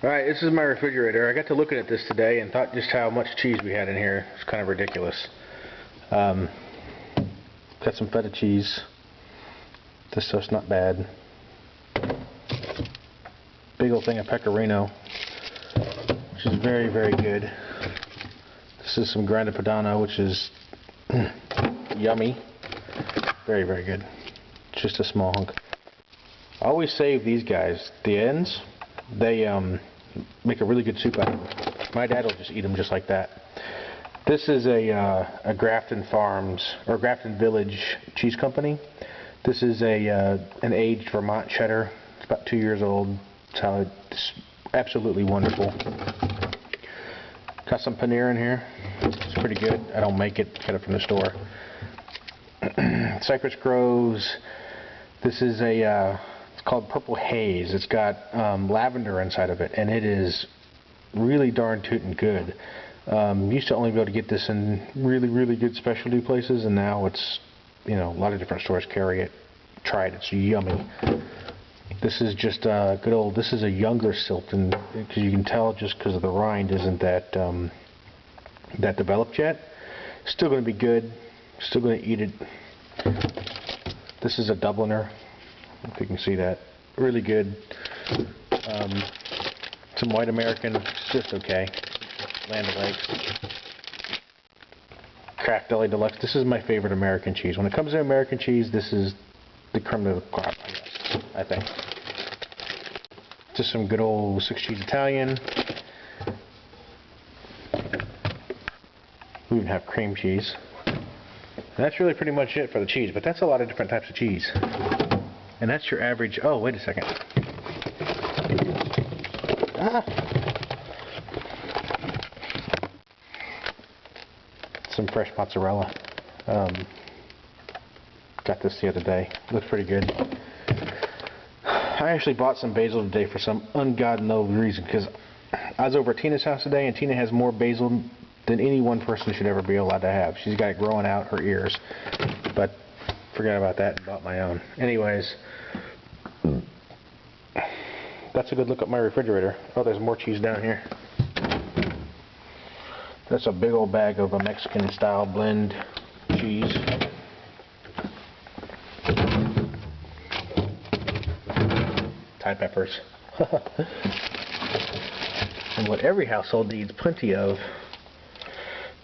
Alright, this is my refrigerator. I got to looking at this today and thought just how much cheese we had in here. It's kind of ridiculous. Got some feta cheese. This stuff's not bad. Big old thing of pecorino, which is very, very good. This is some grana padano, which is yummy. Very, very good. Just a small hunk. I always save these guys. The ends, they make a really good soup out of them. My dad will just eat them just like that. This is a Grafton Farms or Grafton Village cheese company. This is an aged Vermont Cheddar. It's about 2 years old. It's absolutely wonderful. Got some paneer in here. It's pretty good. I don't make it. Get it from the store. Cypress Groves. This is it's called Purple Haze. It's got lavender inside of it, and it is really darn tootin' good. Used to only be able to get this in really, really good specialty places, and now it's, you know, a lot of different stores carry it. Try it. It's yummy. This is just good old. This is a younger Stilton, because you can tell just because of the rind isn't that that developed yet. Still going to be good. Still going to eat it. This is a Dubliner. If you can see that, really good. Some white American, just okay. Land O'Lakes. Kraft Deli Deluxe. This is my favorite American cheese. When it comes to American cheese, this is the creme de la crop, I guess, I think. Just some good old 6 cheese Italian. We even have cream cheese. And that's really pretty much it for the cheese, but that's a lot of different types of cheese. And that's your average. Oh, wait a second. Some fresh mozzarella. Got this the other day. Looks pretty good. I actually bought some basil today for some ungodknown reason, because I was over at Tina's house today, and Tina has more basil than any one person should ever be allowed to have. She's got it growing out her ears. But forgot about that and bought my own. Anyways, that's a good look at my refrigerator. Oh, there's more cheese down here. That's a big old bag of a Mexican style blend cheese. Thai peppers. And what every household needs plenty of: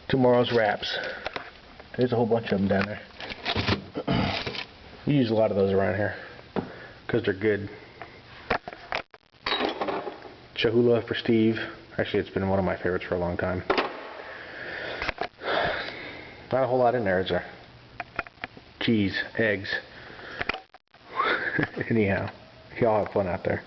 tomorrow's wraps. There's a whole bunch of them down there. We use a lot of those around here because they're good. Cholula for Steve. Actually, it's been one of my favorites for a long time. Not a whole lot in there, is there? Cheese, eggs. Anyhow, y'all have fun out there.